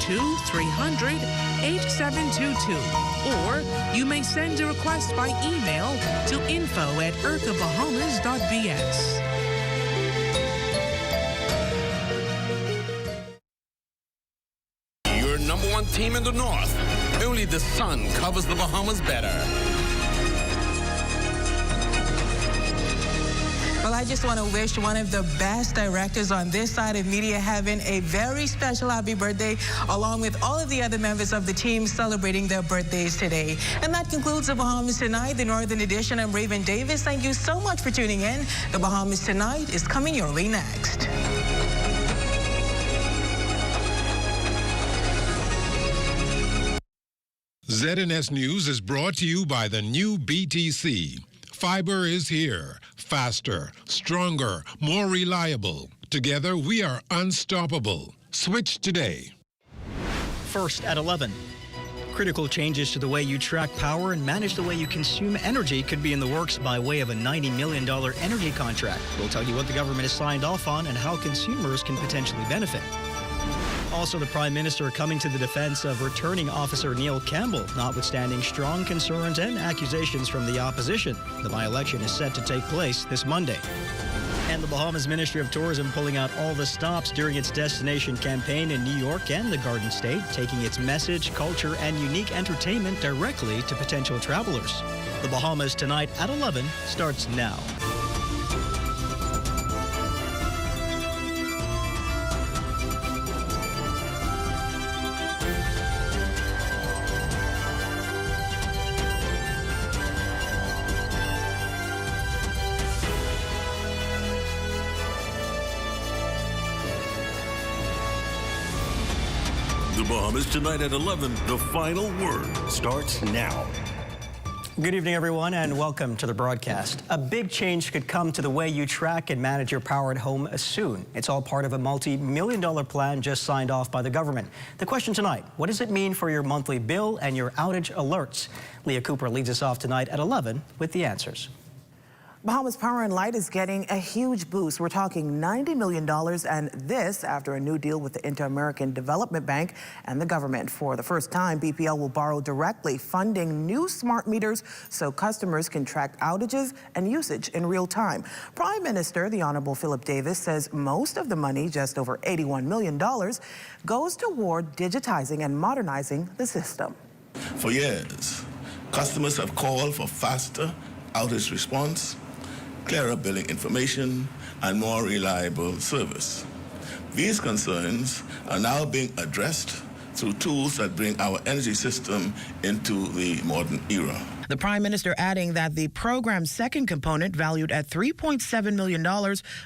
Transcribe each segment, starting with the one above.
612-300-8722. Or you may send a request by email to info@ircabahamas.bs. Your number one team in the North. Only the sun covers the Bahamas better. Well, I just want to wish one of the best directors on this side of media heaven a very special happy birthday, along with all of the other members of the team celebrating their birthdays today. And that concludes the Bahamas Tonight, the Northern Edition. I'm Raven Davis. Thank you so much for tuning in. The Bahamas Tonight is coming your way next. ZNS News is brought to you by the new BTC. Fiber is here. Faster, stronger, more reliable. Together, we are unstoppable. Switch today. First at 11. Critical changes to the way you track power and manage the way you consume energy could be in the works by way of a $90 million energy contract. We'll tell you what the government has signed off on and how consumers can potentially benefit. Also, the Prime Minister coming to the defense of returning Officer Neil Campbell, notwithstanding strong concerns and accusations from the opposition. The by-election is set to take place this Monday. And the Bahamas Ministry of Tourism pulling out all the stops during its destination campaign in New York and the Garden State, taking its message, culture, and unique entertainment directly to potential travelers. The Bahamas Tonight at 11 starts now. The Bahamas Tonight at 11, the final word starts now. Good evening, everyone, and welcome to the broadcast. A big change could come to the way you track and manage your power at home soon. It's all part of a multi-million-dollar plan just signed off by the government. The question tonight, what does it mean for your monthly bill and your outage alerts? Leah Cooper leads us off tonight at 11 with the answers. Bahamas Power and Light is getting a huge boost. We're talking $90 million, and this after a new deal with the Inter-American Development Bank and the government. For the first time, BPL will borrow directly, funding new smart meters so customers can track outages and usage in real time. Prime Minister, the Honorable Philip Davis, says most of the money, just over $81 million, goes toward digitizing and modernizing the system. For years, customers have called for faster outage response, clearer billing information, and more reliable service. These concerns are now being addressed through tools that bring our energy system into the modern era. The Prime Minister adding that the program's second component, valued at $3.7 million,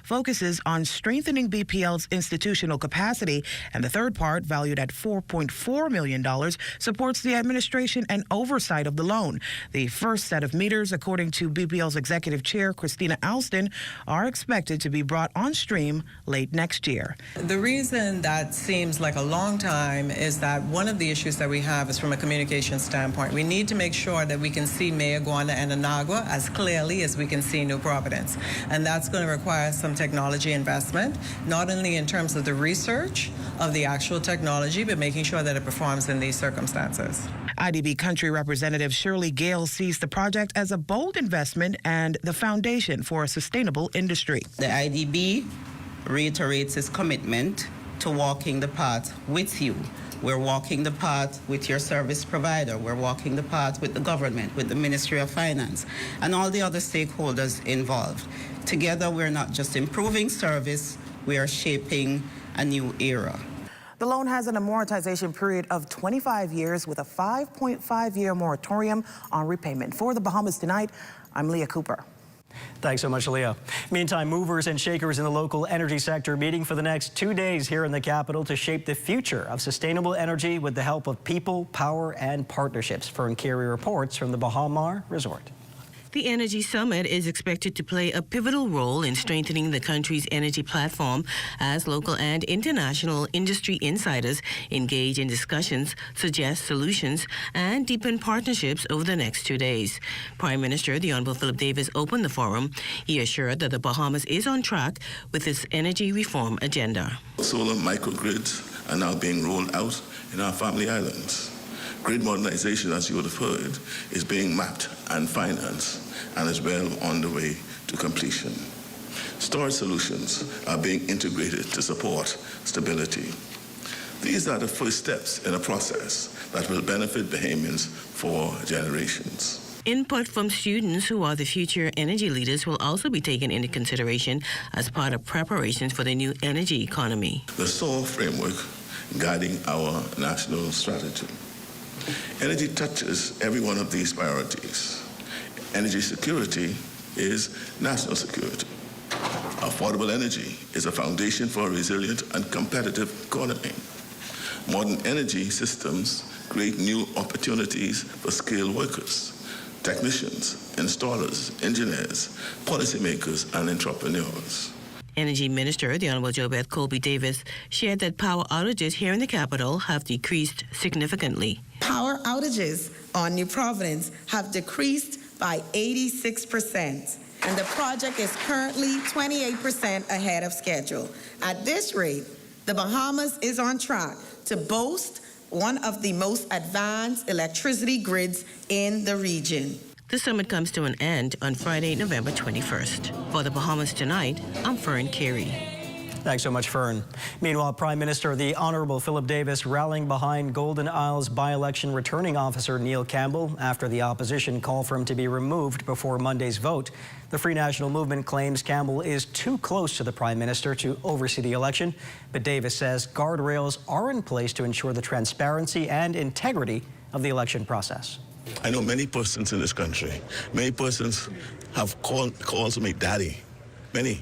focuses on strengthening BPL's institutional capacity, and the third part, valued at $4.4 million, supports the administration and oversight of the loan. The first set of meters, according to BPL's Executive Chair, Christina Alston, are expected to be brought on stream late next year. The reason that seems like a long time is that one of the issues that we have is from a communication standpoint. We need to make sure that we can see Mayaguana and Anagua as clearly as we can see New Providence. And that's going to require some technology investment, not only in terms of the research of the actual technology, but making sure that it performs in these circumstances. IDB Country Representative Shirley Gale sees the project as a bold investment and the foundation for a sustainable industry. The IDB reiterates its commitment to walking the path with you. We're walking the path with your service provider. We're walking the path with the government, with the Ministry of Finance, and all the other stakeholders involved. Together, we're not just improving service, we are shaping a new era. The loan has an amortization period of 25 years with a 5.5-year moratorium on repayment. For the Bahamas Tonight, I'm Leah Cooper. Thanks so much, Leah. Meantime, movers and shakers in the local energy sector meeting for the next 2 days here in the capital to shape the future of sustainable energy with the help of people, power, and partnerships. Fern Carey reports from the Bahamar Resort. The Energy Summit is expected to play a pivotal role in strengthening the country's energy platform as local and international industry insiders engage in discussions, suggest solutions, and deepen partnerships over the next 2 days. Prime Minister, the Honorable Philip Davis, opened the forum. He assured that the Bahamas is on track with its energy reform agenda. Solar microgrids are now being rolled out in our family islands. Grid modernization, as you would have heard, is being mapped and financed and is well on the way to completion. Storage solutions are being integrated to support stability. These are the first steps in a process that will benefit Bahamians for generations. Input from students who are the future energy leaders will also be taken into consideration as part of preparations for the new energy economy. The SOAR framework guiding our national strategy. Energy touches every one of these priorities. Energy security is national security. Affordable energy is a foundation for a resilient and competitive economy. Modern energy systems create new opportunities for skilled workers, technicians, installers, engineers, policymakers, and entrepreneurs. Energy Minister, the Honorable JoBeth Colby-Davis, shared that power outages here in the capital have decreased significantly. Power outages on New Providence have decreased by 86%, and the project is currently 28% ahead of schedule. At this rate, the Bahamas is on track to boast one of the most advanced electricity grids in the region. The summit comes to an end on Friday, November 21st. For the Bahamas Tonight, I'm Fern Carey. Thanks so much, Fern. Meanwhile, Prime Minister the Honorable Philip Davis rallying behind Golden Isles by-election returning officer Neil Campbell after the opposition called for him to be removed before Monday's vote. The Free National Movement claims Campbell is too close to the Prime Minister to oversee the election, but Davis says guardrails are in place to ensure the transparency and integrity of the election process. I know many persons in this country, many persons have called me daddy, many.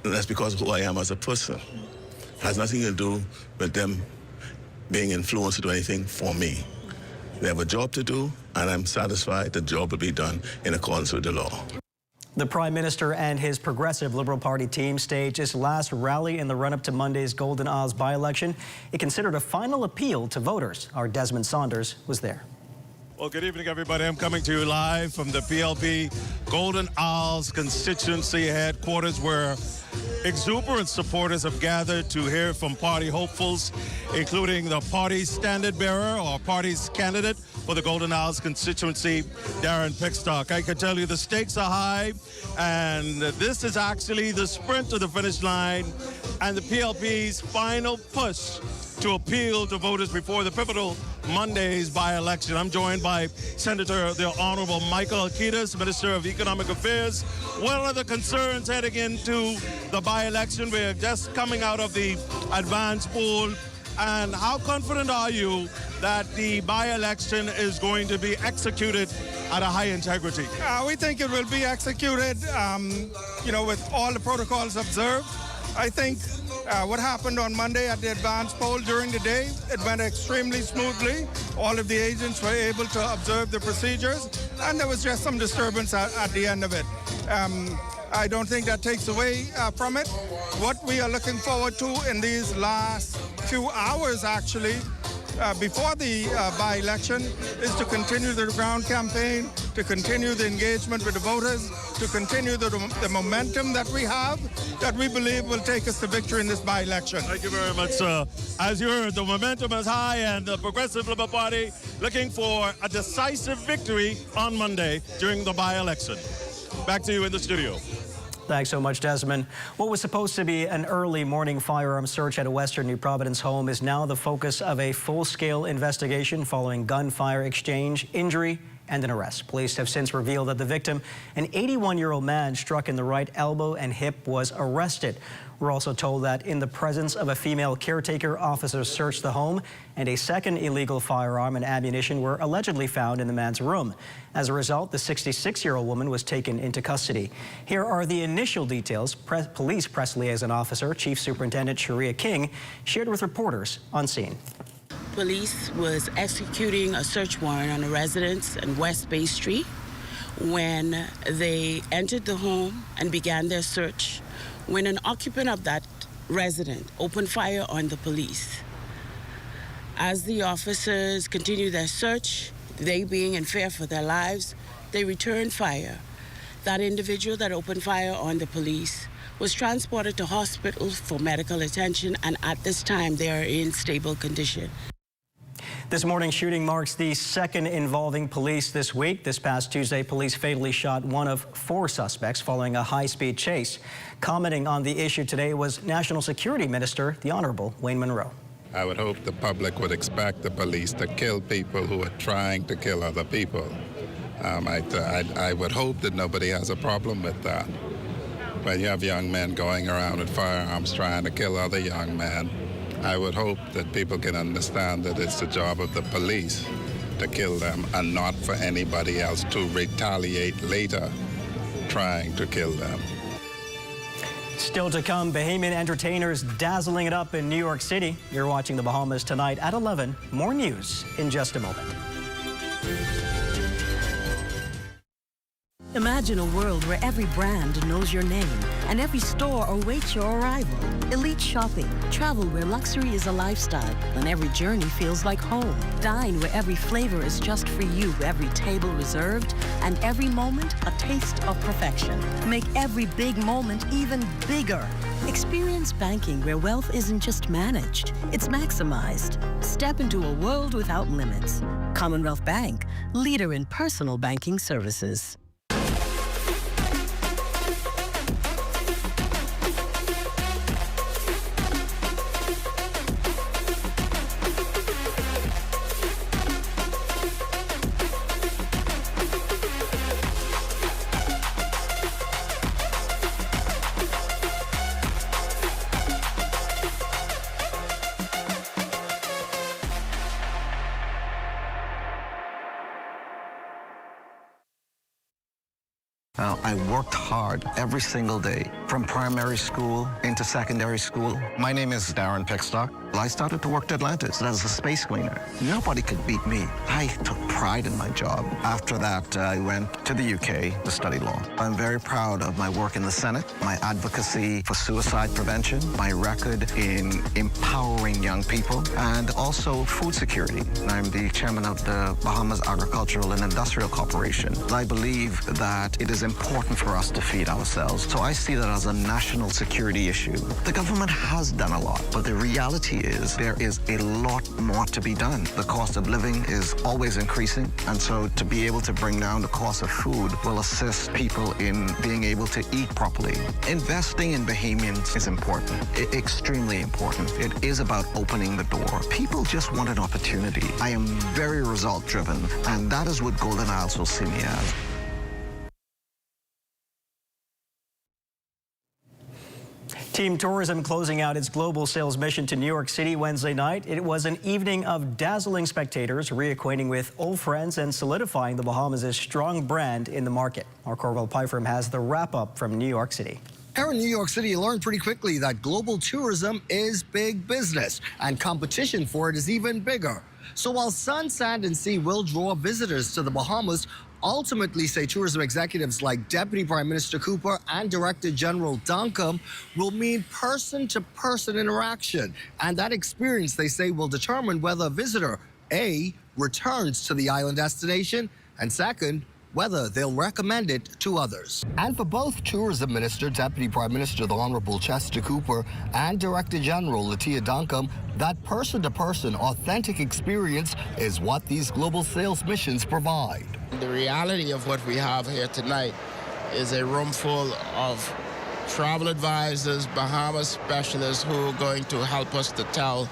And that's because of who I am as a person. It has nothing to do with them being influenced to do anything for me. They have a job to do, and I'm satisfied the job will be done in accordance with the law. The Prime Minister and his Progressive Liberal Party team staged its last rally in the run-up to Monday's Golden Isles by-election. It considered a final appeal to voters. Our Desmond Saunders was there. Well, good evening, everybody. I'm coming to you live from the PLP Golden Isles constituency headquarters, where exuberant supporters have gathered to hear from party hopefuls, including the party's standard bearer or party's candidate for the Golden Isles constituency, Darren Pickstock. I can tell you the stakes are high, and this is actually the sprint to the finish line and the PLP's final push to appeal to voters before the pivotal Monday's by-election. I'm joined by Senator the Honorable Michael Alquitas, Minister of Economic Affairs. What are the concerns heading into the by-election? We're just coming out of the advanced poll. And how confident are you that the by-election is going to be executed at a high integrity? We think it will be executed, with all the protocols observed. I think what happened on Monday at the advanced poll during the day, it went extremely smoothly. All of the agents were able to observe the procedures, and there was just some disturbance at the end of it. I don't think that takes away from it. What we are looking forward to in these last few hours, actually, before the by-election, is to continue the ground campaign, to continue the engagement with the voters, to continue the momentum that we have, that we believe will take us to victory in this by-election. Thank you very much, sir. As you heard, the momentum is high, and the Progressive Liberal Party looking for a decisive victory on Monday during the by-election. Back to you in the studio. Thanks so much, Desmond. What was supposed to be an early morning firearm search at a Western New Providence home is now the focus of a full-scale investigation following gunfire exchange, injury, and an arrest. Police have since revealed that the victim, an 81-year-old man struck in the right elbow and hip, was arrested. We're also told that in the presence of a female caretaker, officers searched the home, and a second illegal firearm and ammunition were allegedly found in the man's room. As a result, the 66-year-old woman was taken into custody. Here are the initial details. Police Press Liaison Officer, Chief Superintendent Sharia King, shared with reporters on scene. Police was executing a search warrant on a residence in West Bay Street when they entered the home and began their search, when an occupant of that residence opened fire on the police. As the officers continued their search, they being in fear for their lives, they returned fire. That individual that opened fire on the police was transported to hospital for medical attention, and at this time they are in stable condition. This morning's shooting marks the second involving police this week. This past Tuesday, police fatally shot one of 4 suspects following a high-speed chase. Commenting on the issue today was National Security Minister, the Honorable Wayne Monroe. I would hope the public would expect the police to kill people who are trying to kill other people. I would hope that nobody has a problem with that. When you have young men going around with firearms trying to kill other young men, I would hope that people can understand that it's the job of the police to kill them and not for anybody else to retaliate later trying to kill them. Still to come, Bahamian entertainers dazzling it up in New York City. You're watching the Bahamas tonight at 11. More news in just a moment. Imagine a world where every brand knows your name and every store awaits your arrival. Elite shopping, travel where luxury is a lifestyle and every journey feels like home. Dine where every flavor is just for you, every table reserved, and every moment a taste of perfection. Make every big moment even bigger. Experience banking where wealth isn't just managed, it's maximized. Step into a world without limits. Commonwealth Bank, leader in personal banking services. I worked hard every single day, from primary school into secondary school. My name is Darren Pickstock. I started to work at Atlantis as a space cleaner. Nobody could beat me. I took pride in my job. After that, I went to the UK to study law. I'm very proud of my work in the Senate, my advocacy for suicide prevention, my record in empowering young people, and also food security. I'm the chairman of the Bahamas Agricultural and Industrial Corporation. I believe that it is important for us to feed ourselves. So I see that as a national security issue. The government has done a lot, but the reality is there is a lot more to be done. The cost of living is always increasing, and so to be able to bring down the cost of food will assist people in being able to eat properly. Investing in Bahamians is important, extremely important. It is about opening the door. People just want an opportunity. I am very result-driven, and that is what Golden Isles will see me as. Team Tourism closing out its global sales mission to New York City Wednesday night. It was an evening of dazzling spectators, reacquainting with old friends and solidifying the Bahamas' strong brand in the market. Our Corville Pyfram has the wrap-up from New York City. Here in New York City, you learned pretty quickly that global tourism is big business, and competition for it is even bigger. So while sun, sand, and sea will draw visitors to the Bahamas, ultimately, say tourism executives like Deputy Prime Minister Cooper and Director General Duncombe, will mean person-to-person interaction. And that experience, they say, will determine whether a visitor, A, returns to the island destination, and second, whether they'll recommend it to others. And for both Tourism Minister, Deputy Prime Minister, the Honorable Chester Cooper, and Director General Latia Duncombe, that person-to-person authentic experience is what these global sales missions provide. The reality of what we have here tonight is a room full of travel advisors, Bahamas specialists who are going to help us to tell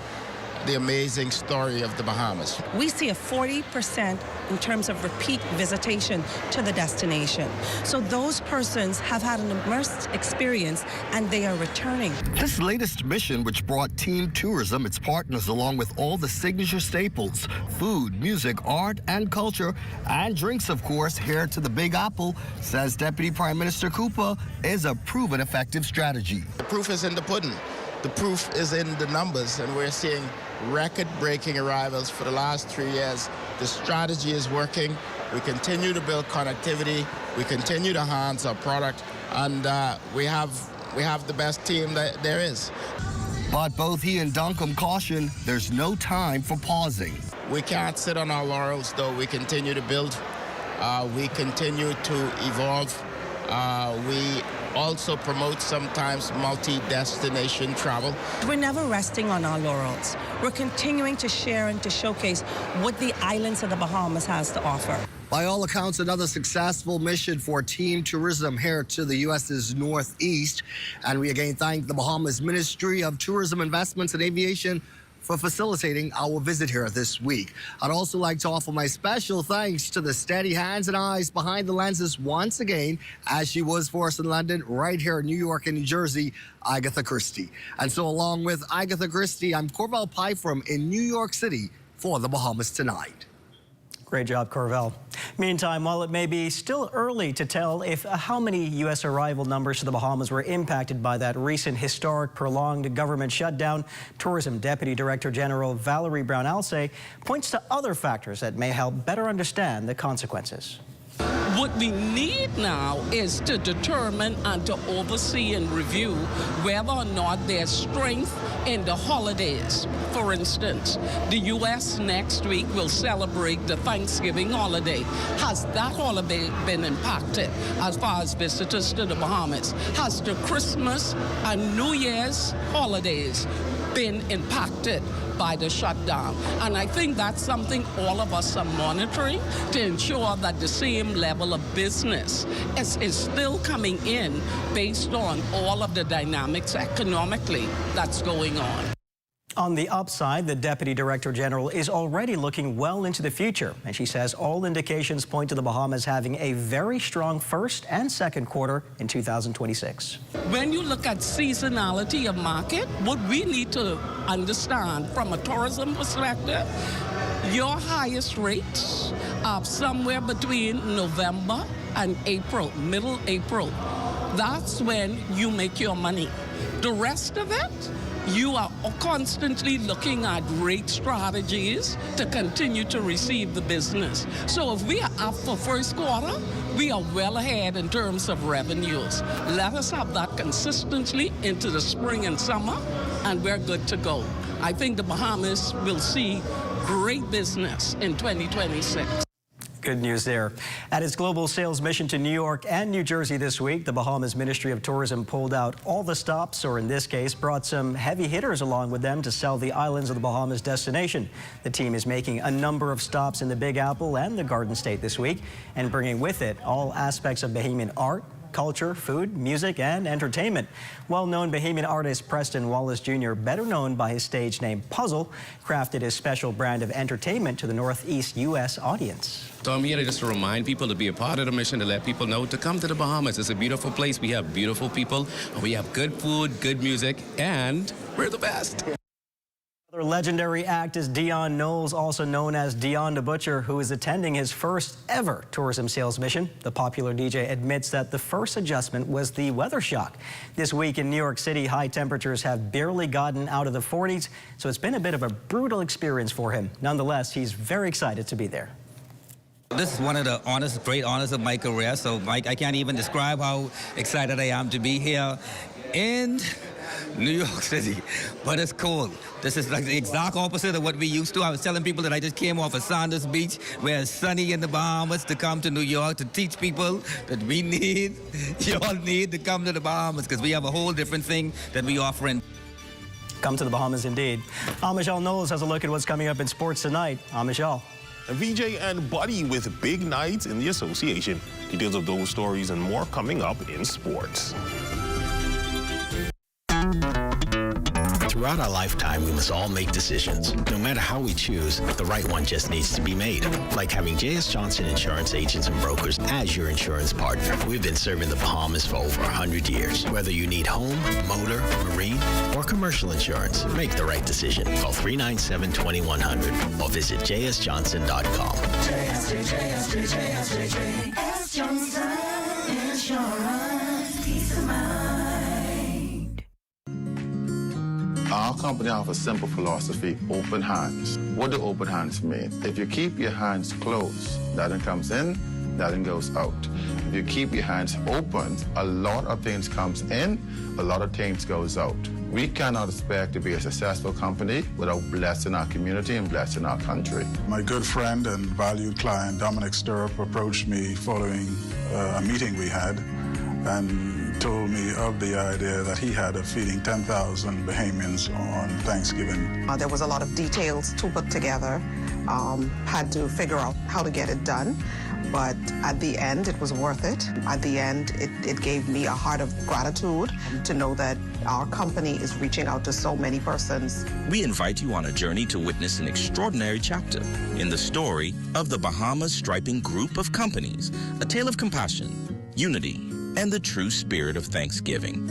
the amazing story of the Bahamas. We see a 40% in terms of repeat visitation to the destination. So those persons have had an immersed experience and they are returning. This latest mission, which brought Team Tourism, its partners, along with all the signature staples, food, music, art, and culture, and drinks, of course, here to the Big Apple, says Deputy Prime Minister Cooper, is a proven effective strategy. The proof is in the pudding. The proof is in the numbers, and we're seeing record-breaking arrivals for the last 3 years. The strategy is working. We continue to build connectivity. We continue to enhance our product, and we have the best team that there is. But both he and Duncombe caution there's no time for pausing. We can't sit on our laurels, though. We continue to build. We continue to evolve. We also promote sometimes multi-destination travel. We're never resting on our laurels. We're continuing to share and to showcase what the islands of the Bahamas has to offer. By all accounts, another successful mission for Team Tourism here to the U.S.'s Northeast. And we again thank the Bahamas Ministry of Tourism, Investments and Aviation for facilitating our visit here this week. I'd also like to offer my special thanks to the steady hands and eyes behind the lenses once again, as she was for us in London, right here in New York and New Jersey, Agatha Christie. And so along with Agatha Christie, I'm Corval Pyfrom in New York City for the Bahamas Tonight. Great job, Corval. Meantime, while it may be still early to tell if how many U.S. arrival numbers to the Bahamas were impacted by that recent historic prolonged government shutdown, Tourism Deputy Director General Valerie Brown-Alsay points to other factors that may help better understand the consequences. What we need now is to determine and to oversee and review whether or not there's strength in the holidays. For instance, the U.S. next week will celebrate the Thanksgiving holiday. Has that holiday been impacted as far as visitors to the Bahamas? Has the Christmas and New Year's holidays been impacted by the shutdown? And I think that's something all of us are monitoring to ensure that the same level of business is still coming in based on all of the dynamics economically that's going on. On the upside, the Deputy Director General is already looking well into the future, and she says all indications point to the Bahamas having a very strong first and second quarter in 2026. When you look at seasonality of market, what we need to understand from a tourism perspective, your highest rates are somewhere between November and April, middle April. That's when you make your money. The rest of it, you are constantly looking at rate strategies to continue to receive the business. So if we are up for first quarter, we are well ahead in terms of revenues. Let us have that consistently into the spring and summer, and we're good to go. I think the Bahamas will see great business in 2026. Good news there. At its global sales mission to New York and New Jersey this week, the Bahamas Ministry of Tourism pulled out all the stops, or in this case, brought some heavy hitters along with them to sell the islands of the Bahamas destination. The team is making a number of stops in the Big Apple and the Garden State this week, and bringing with it all aspects of Bahamian art, culture, food, music, and entertainment. Well-known Bahamian artist Preston Wallace Jr., better known by his stage name Puzzle, crafted his special brand of entertainment to the Northeast U.S. audience. So I'm here just to remind people to be a part of the mission, to let people know to come to the Bahamas. It's a beautiful place. We have beautiful people. We have good food, good music, and we're the best. Another legendary act is Dion Knowles, also known as Dion the Butcher, who is attending his first ever tourism sales mission. The popular DJ admits that the first adjustment was the weather shock. This week in New York City, high temperatures have barely gotten out of the 40s, so it's been a bit of a brutal experience for him. Nonetheless, he's very excited to be there. This is one of the great honors of my career, so Mike, I can't even describe how excited I am to be here in New York City, but it's cold. This is like the exact opposite of what we used to. I was telling people that I just came off of Saunders Beach, where it's sunny in the Bahamas, to come to New York to teach people that we need, you all need to come to the Bahamas, because we have a whole different thing that we offer in. Come to the Bahamas indeed. Michelle Knowles has a look at what's coming up in sports tonight. Michelle. VJ and Buddy with big nights in the association. Details of those stories and more coming up in sports. Throughout our lifetime, we must all make decisions. No matter how we choose, the right one just needs to be made. Like having J.S. Johnson Insurance Agents and Brokers as your insurance partner. We've been serving the Bahamas for over 100 years. Whether you need home, motor, marine, or commercial insurance, make the right decision. Call 397-2100 or visit jsjohnson.com. JS Johnson Insurance. Peace of mind. Our company offers a simple philosophy, open hands. What do open hands mean? If you keep your hands closed, nothing comes in, nothing goes out. If you keep your hands open, a lot of things comes in, a lot of things goes out. We cannot expect to be a successful company without blessing our community and blessing our country. My good friend and valued client, Dominic Stirrup, approached me following a meeting we had, and told me of the idea that he had of feeding 10,000 Bahamians on Thanksgiving. There was a lot of details to put together, had to figure out how to get it done, but at the end, it was worth it. At the end, it gave me a heart of gratitude to know that our company is reaching out to so many persons. We invite you on a journey to witness an extraordinary chapter in the story of the Bahamas Striping Group of Companies, a tale of compassion, unity, and the true spirit of Thanksgiving.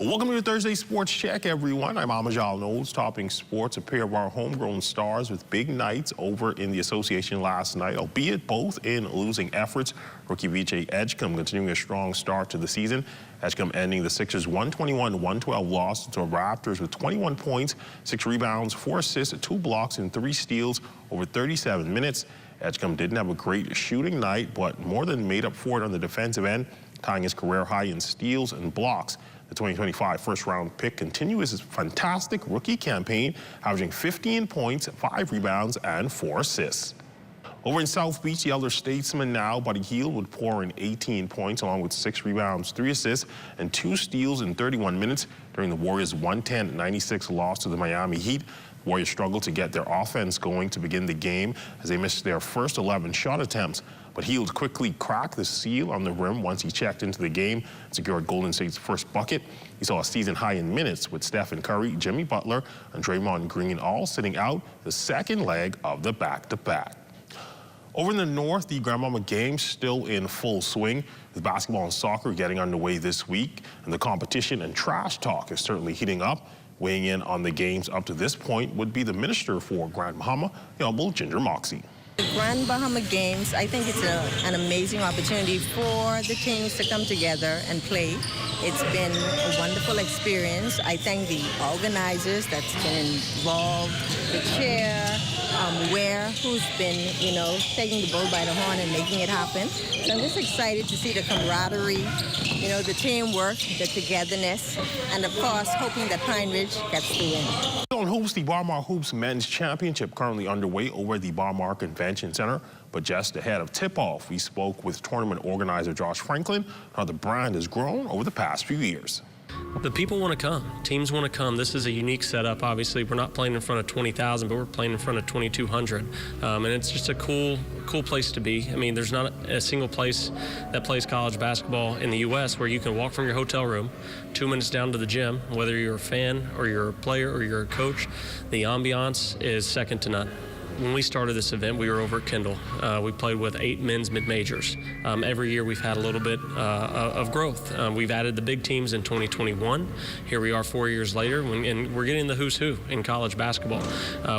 Welcome to your Thursday Sports Check, everyone. I'm Amajal Knowles, topping sports. A pair of our homegrown stars with big nights over in the association last night, albeit both in losing efforts. Rookie Vijay Edgecombe continuing a strong start to the season. Edgecombe ending the Sixers' 121-112 loss to the Raptors with 21 points, 6 rebounds, 4 assists, 2 blocks, and 3 steals over 37 minutes. Edgecombe didn't have a great shooting night, but more than made up for it on the defensive end, tying his career high in steals and blocks. The 2025 first-round pick continues his fantastic rookie campaign, averaging 15 points, 5 rebounds, and 4 assists. Over in South Beach, the elder statesman now, Buddy Hield, would pour in 18 points along with 6 rebounds, 3 assists, and 2 steals in 31 minutes during the Warriors' 110-96 loss to the Miami Heat. The Warriors struggled to get their offense going to begin the game as they missed their first 11 shot attempts. But Hield quickly cracked the seal on the rim once he checked into the game and secured Golden State's first bucket. He saw a season high in minutes with Stephen Curry, Jimmy Butler, and Draymond Green all sitting out the second leg of the back-to-back. Over in the north, the Grandmama Games still in full swing, with basketball and soccer getting underway this week, and the competition and trash talk is certainly heating up. Weighing in on the games up to this point would be the Minister for Grand Bahama, the Honorable Ginger Moxie. The Grand Bahama Games, I think it's an amazing opportunity for the teams to come together and play. It's been a wonderful experience. I thank the organizers that's been involved, the chair, who's been, taking the bull by the horn and making it happen. So I'm just excited to see the camaraderie, the teamwork, the togetherness, and of course, hoping that Pine Ridge gets the win. On hoops, the Bar-Mar Hoops Men's Championship currently underway over at the Bar-Mar Convention Center. But just ahead of tip-off, we spoke with tournament organizer Josh Franklin, how the brand has grown over the past few years. The people want to come. Teams want to come. This is a unique setup, obviously. We're not playing in front of 20,000, but we're playing in front of 2,200. And it's just a cool place to be. I mean, there's not a single place that plays college basketball in the U.S. where you can walk from your hotel room 2 minutes down to the gym, whether you're a fan or you're a player or you're a coach. The ambiance is second to none. When we started this event, we were over at Kendall. We played with 8 men's mid-majors. Every year we've had a little bit of growth. We've added the big teams in 2021. Here we are 4 years later, and we're getting the who's who in college basketball.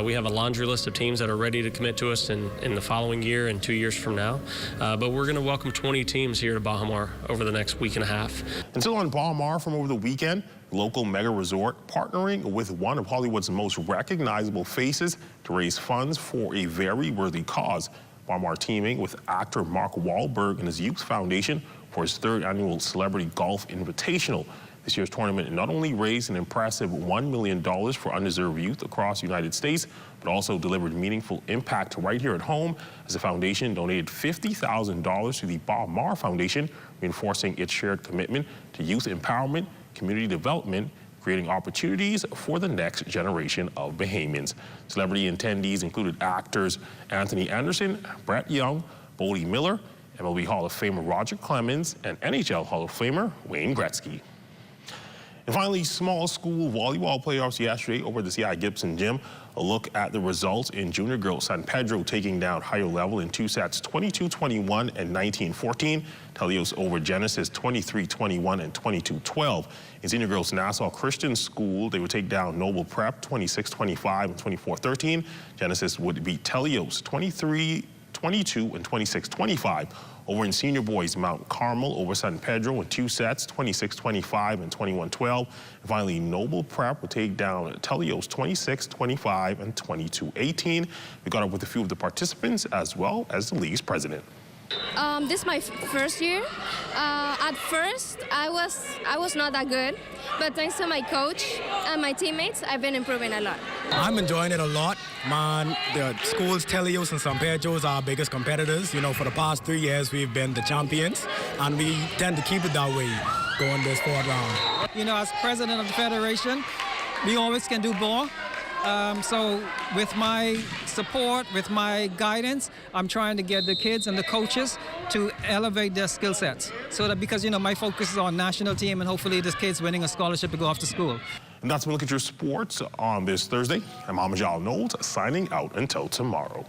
We have a laundry list of teams that are ready to commit to us in the following year and 2 years from now. But we're going to welcome 20 teams here to Bahamar over the next week and a half. And still on Bahamar from over the weekend, local mega resort partnering with one of Hollywood's most recognizable faces to raise funds for a very worthy cause. Bahamar teaming with actor Mark Wahlberg and his Youth Foundation for his 3rd annual Celebrity Golf Invitational. This year's tournament not only raised an impressive $1 million for undeserved youth across the United States, but also delivered meaningful impact right here at home as the foundation donated $50,000 to the Bahamar Foundation, reinforcing its shared commitment to youth empowerment, community development, creating opportunities for the next generation of Bahamians. Celebrity attendees included actors Anthony Anderson, Brett Young, Bodie Miller, MLB Hall of Famer Roger Clemens, and NHL Hall of Famer Wayne Gretzky. And finally, small school volleyball playoffs yesterday over at the C.I. Gibson Gym. A look at the results in junior girls. San Pedro taking down higher level in 2 sets, 22-21 and 19-14. Telios over Genesis, 23-21 and 22-12. In senior girls, Nassau Christian School, they would take down Noble Prep, 26-25 and 24-13. Genesis would beat Telios, 23-22 and 26-25. Over in senior boys, Mount Carmel over San Pedro in 2 sets, 26-25 and 21-12. And finally, Noble Prep will take down Telios 26-25 and 22-18. We got up with a few of the participants as well as the league's president. This is my first year. At first, I was not that good, but thanks to my coach and my teammates, I've been improving a lot. I'm enjoying it a lot. Man, the schools, Telios and San Pedro, are our biggest competitors. You know, for the past 3 years, we've been the champions, and we tend to keep it that way going this 4th round. You know, as president of the federation, we always can do more. So with my support, with my guidance, I'm trying to get the kids and the coaches to elevate their skill sets. So that, because, you know, my focus is on national team and hopefully this kid's winning a scholarship to go off to school. And that's a look at your sports on this Thursday. I'm Amajal Knowles, signing out until tomorrow.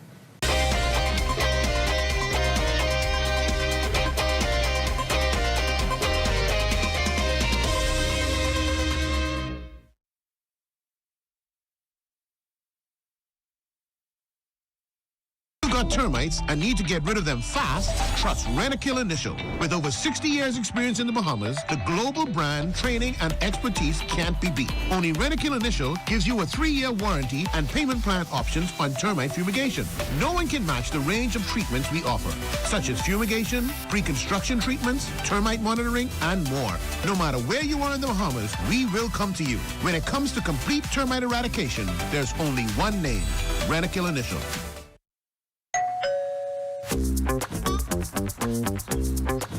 Got termites and need to get rid of them fast, trust Rentokil Initial. With over 60 years experience in the Bahamas, the global brand, training, and expertise can't be beat. Only Rentokil Initial gives you a 3-year warranty and payment plan options on termite fumigation. No one can match the range of treatments we offer, such as fumigation, pre-construction treatments, termite monitoring, and more. No matter where you are in the Bahamas, we will come to you. When it comes to complete termite eradication, there's only one name, Rentokil Initial.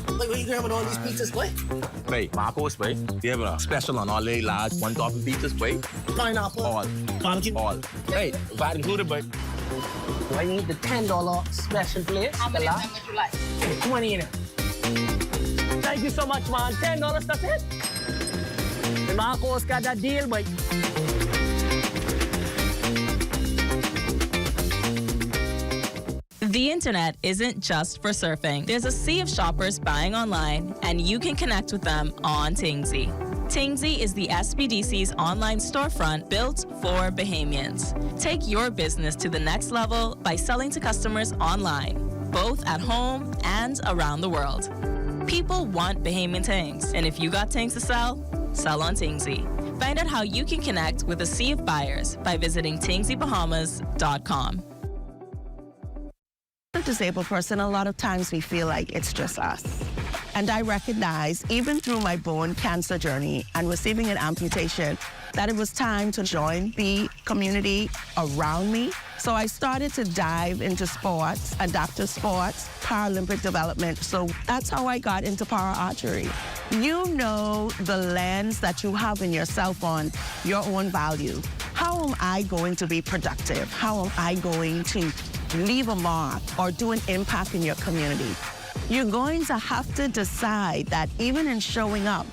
Like, what are you grabbing all these pizzas, boy? Wait, Marcos, wait. We have a special on all the large 1 topping pizzas, wait. Pineapple. All. Barbecue. All. Hey, that included, but I need the $10 special place. How many would you like? 20 in it. Thank you so much, man. $10, that's it. The Marcos got that deal, boy. The internet isn't just for surfing. There's a sea of shoppers buying online, and you can connect with them on Tingsy. Tingsy is the SBDC's online storefront built for Bahamians. Take your business to the next level by selling to customers online, both at home and around the world. People want Bahamian things, and if you got things to sell, sell on Tingsy. Find out how you can connect with a sea of buyers by visiting TingsyBahamas.com. As a disabled person, a lot of times we feel like it's just us. And I recognize, even through my bone cancer journey and receiving an amputation, that it was time to join the community around me. So I started to dive into sports, adaptive sports, Paralympic development. So that's how I got into para archery. You know the lens that you have in yourself on your own value. How am I going to be productive? How am I going to leave a mark or do an impact in your community? You're going to have to decide that even in showing up,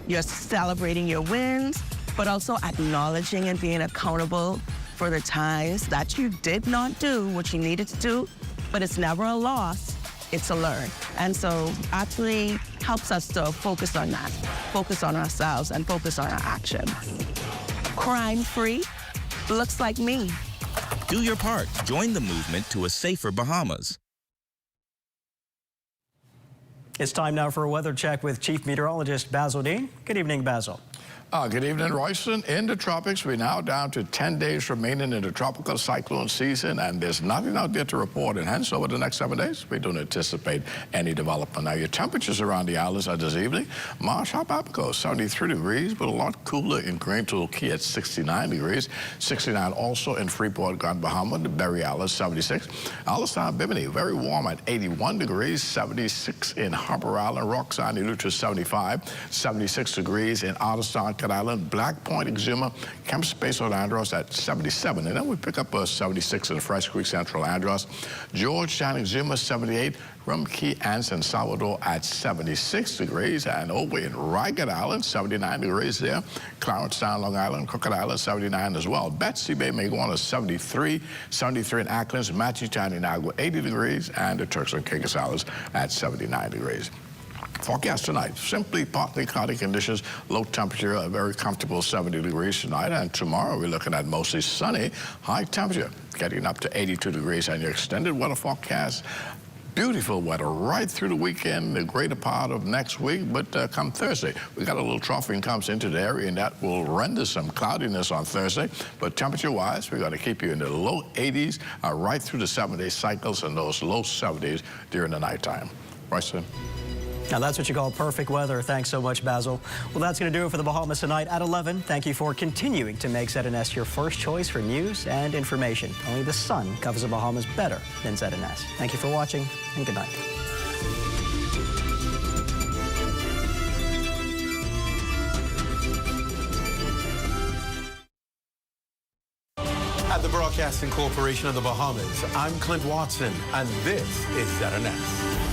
you're celebrating your wins, but also acknowledging and being accountable for the times that you did not do what you needed to do, but it's never a loss, it's a learn. And so actually helps us to focus on that, focus on ourselves and focus on our actions. Crime-free looks like me. Do your part. Join the movement to a safer Bahamas. It's time now for a weather check with Chief Meteorologist Basil Dean. Good evening, Basil. Good evening, Royston. In the tropics, we're now down to 10 days remaining in the tropical cyclone season, and there's nothing out there to report. And hence, over the next 7 days, we don't anticipate any development. Now, your temperatures around the islands are this evening. Marsh Hop Apico, 73 degrees, but a lot cooler in Grand Turtle Key at 69 degrees. 69 also in Freeport, Grand Bahama, the Berry Islands, 76. Alistown, Bimini, very warm at 81 degrees. 76 in Harper Island, Roxanne, Eleuthera, 75. 76 degrees in Alistown, Rocket Island. Black Point, Exuma, Camp Space, Andros at 77. And then we pick up a 76 in Fresh Creek, Central Andros. Georgetown, Exuma, 78. Rum Key and San Salvador at 76 degrees. And over in Rocket Island, 79 degrees there. Clarence Town, Long Island, Crooked Island, 79 as well. Betsy Bay may go on to 73. 73 in Acklands, Matchitown, Inagua, 80 degrees. And the Turks and Caicos Islands at 79 degrees. Forecast tonight, simply partly cloudy conditions, low temperature, a very comfortable 70 degrees tonight. And tomorrow we're looking at mostly sunny, high temperature, getting up to 82 degrees. And your extended weather forecast, beautiful weather right through the weekend, the greater part of next week. But come Thursday, we got a little troughing comes into the area, and that will render some cloudiness on Thursday. But temperature-wise, we're going to keep you in the low 80s right through the 7-day cycles and those low 70s during the nighttime. Royston. Now that's what you call perfect weather. Thanks so much, Basil. Well, that's going to do it for the Bahamas tonight at 11. Thank you for continuing to make ZNS your first choice for news and information. Only the sun covers the Bahamas better than ZNS. Thank you for watching, and good night. At the Broadcasting Corporation of the Bahamas, I'm Clint Watson, and this is ZNS.